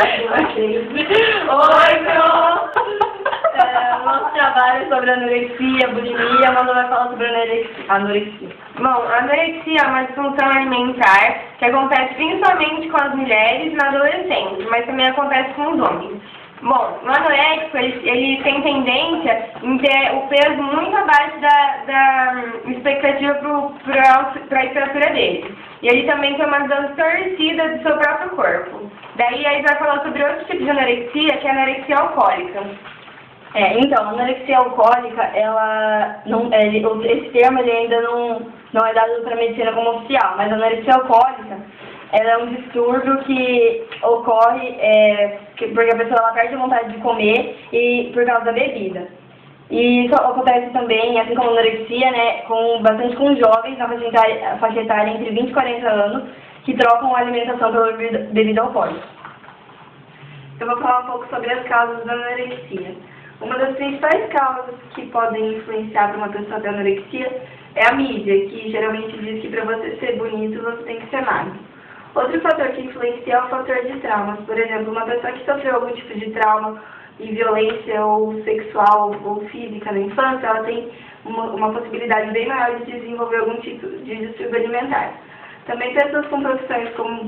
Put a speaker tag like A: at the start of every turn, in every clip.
A: Oi, Pro! Nosso trabalho é sobre anorexia, bulimia, a Manu vai falar sobre anorexia.
B: Bom, a anorexia é uma disfunção alimentar que acontece principalmente com as mulheres e na adolescência, mas também acontece com os homens. Bom, o anoréxico, ele tem tendência em ter o peso muito abaixo da expectativa para a estatura dele. E ele também tem uma visão distorcida do seu próprio corpo. Daí a gente vai falar sobre outro tipo de anorexia, que é a anorexia alcoólica.
A: Então, a anorexia alcoólica, esse termo ele ainda não é dado para a medicina como oficial, mas a anorexia alcoólica ela é um distúrbio que ocorre porque a pessoa ela perde a vontade de comer e por causa da bebida. E isso acontece também, assim como a anorexia, né, bastante com jovens na faixa etária entre 20 e 40 anos que trocam a alimentação pela bebida alcoólica.
C: Eu vou falar um pouco sobre as causas da anorexia. Uma das principais causas que podem influenciar para uma pessoa ter anorexia é a mídia, que geralmente diz que para você ser bonito você tem que ser magro. Outro fator que influencia é o fator de traumas. Por exemplo, uma pessoa que sofreu algum tipo de trauma e violência ou sexual ou física na infância, ela tem uma possibilidade bem maior de desenvolver algum tipo de distúrbio alimentar. Também pessoas com profissões como,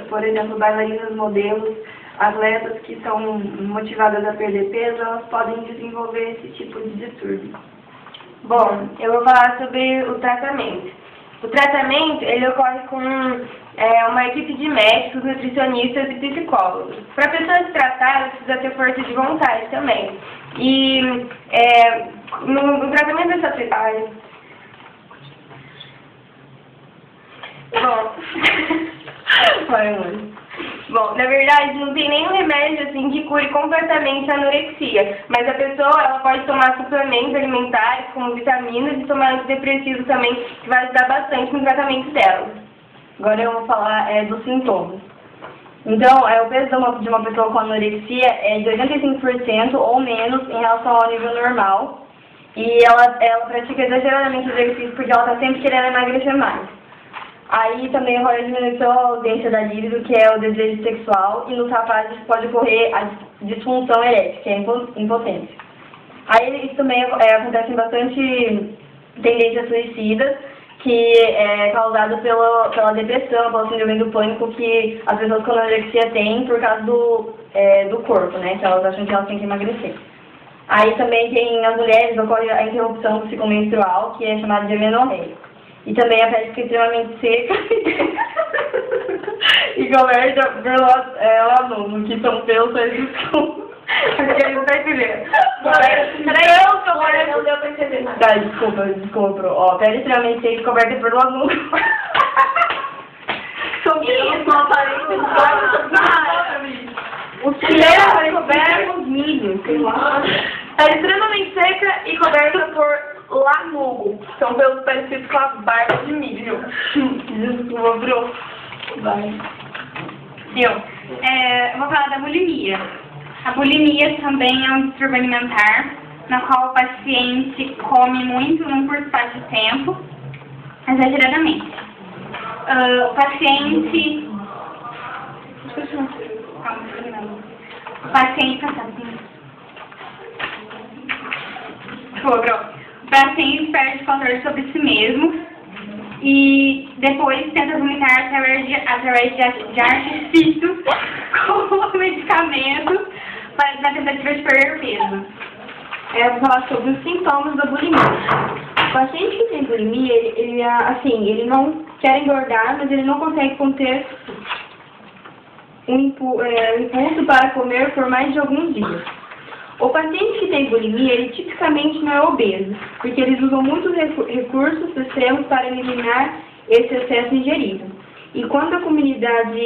C: por exemplo, bailarinas, modelos, atletas que são motivadas a perder peso, elas podem desenvolver esse tipo de distúrbio.
B: Bom, eu vou falar sobre o tratamento. O tratamento, ele ocorre com uma equipe de médicos, nutricionistas e psicólogos. Para a pessoa se tratar, ela precisa ter força de vontade também. E no tratamento dessa pessoa... Bom, na verdade, não tem nenhum remédio assim que cure completamente a anorexia, mas a pessoa ela pode tomar suplementos alimentares como vitaminas e tomar antidepressivos também, que vai ajudar bastante no tratamento dela.
A: Agora eu vou falar dos sintomas. Então, o peso de uma pessoa com anorexia é de 85% ou menos em relação ao nível normal, e ela pratica exageradamente exercício porque ela está sempre querendo emagrecer mais. Aí também ocorre a diminuição da ausência da libido, que é o desejo sexual, e nos rapazes pode ocorrer a disfunção erétil, que é a impotência. Aí isso também acontece em bastante tendências suicidas, que é causada pela depressão, pelo síndrome do pânico que as pessoas com anorexia têm por causa do corpo, né, que elas acham que elas têm que emagrecer. Aí também tem as mulheres, ocorre a interrupção do ciclo menstrual, que é chamada de amenorreia. E também a pele fica extremamente seca e coberta por lanugo, que são pelos escuros.
B: Acho que ele não tá entendendo.
C: Não deu pra entender nada.
A: Tá, desculpa. Ó, pele extremamente seca e coberta por lanugo.
C: Isso, uma aparência
A: os pelos cobertos por milho, sei lá.
C: É extremamente seca e coberta por lanugo. São pelos parecidos com a barba de milho.
A: Desculpa, bro. Vai.
D: Eu vou falar da bulimia. A bulimia também é um distúrbio alimentar, na qual o paciente come muito num curto espaço de tempo, exageradamente. O paciente... O paciente perde o controle sobre si mesmo e depois tenta vomitar através de artifícios como medicamentos na tentativa de perder peso.
A: Eu vou falar sobre os sintomas da bulimia. O paciente que tem bulimia, ele não quer engordar, mas ele não consegue conter um impulso para comer por mais de alguns dias. O paciente que tem bulimia, ele tipicamente não é obeso, porque eles usam muitos recursos extremos para eliminar esse excesso ingerido. Enquanto a comunidade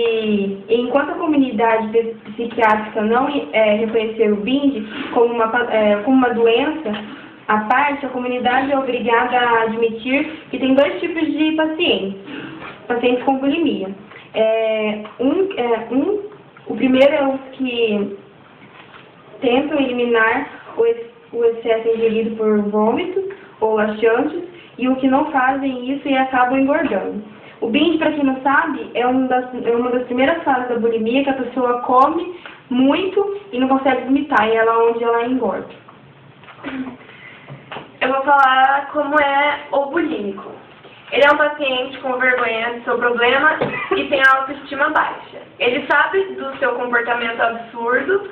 A: psiquiátrica não reconhecer o binge como uma doença à parte, a comunidade é obrigada a admitir que tem dois tipos de pacientes com bulimia. O primeiro é os que tentam eliminar o excesso ingerido por vômito ou laxantes, e o que não fazem isso e acabam engordando.
D: O binge, para quem não sabe, é uma das primeiras fases da bulimia, que a pessoa come muito e não consegue vomitar, e é lá onde ela engorda.
C: Eu vou falar como é o bulímico. Ele é um paciente com vergonha do seu problema e tem a autoestima baixa. Ele sabe do seu comportamento absurdo,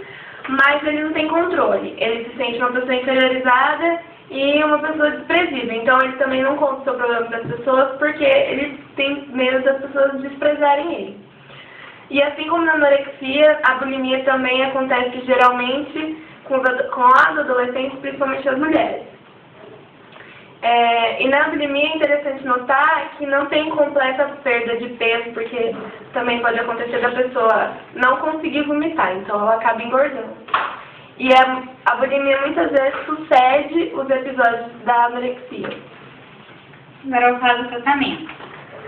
C: mas ele não tem controle. Ele se sente uma pessoa inferiorizada e uma pessoa desprezível. Então ele também não conta o seu problema para as pessoas porque ele tem medo das pessoas desprezarem ele. E assim como na anorexia, a bulimia também acontece geralmente com as adolescentes, principalmente as mulheres. E na bulimia é interessante notar que não tem completa perda de peso, porque também pode acontecer da pessoa não conseguir vomitar, então ela acaba engordando. E a bulimia muitas vezes sucede os episódios da anorexia.
D: Agora eu falo do tratamento.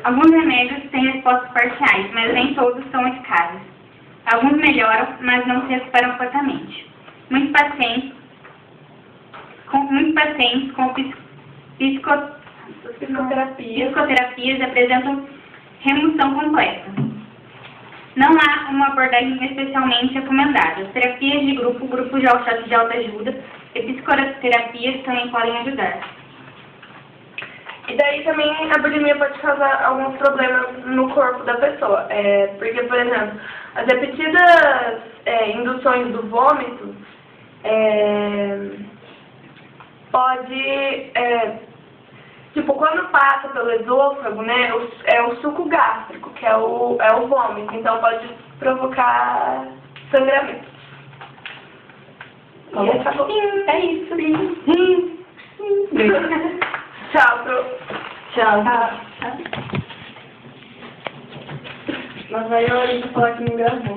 D: Alguns remédios têm respostas parciais, mas nem todos são eficazes. Alguns melhoram, mas não se recuperam completamente. Muitos pacientes com psicoterapias apresentam remoção completa. Não há uma abordagem especialmente recomendada. As terapias de grupos de autoajuda e psicoterapias também podem ajudar.
C: E daí também a bulimia pode causar alguns problemas no corpo da pessoa. Porque, por exemplo, as repetidas induções do vômito pode... tipo, quando passa pelo esôfago, né, é o suco gástrico, que é o vômito, então pode provocar sangramento. E acabou. É isso. Tchau,
A: Tchau. Mas aí eu ia falar que não gravou.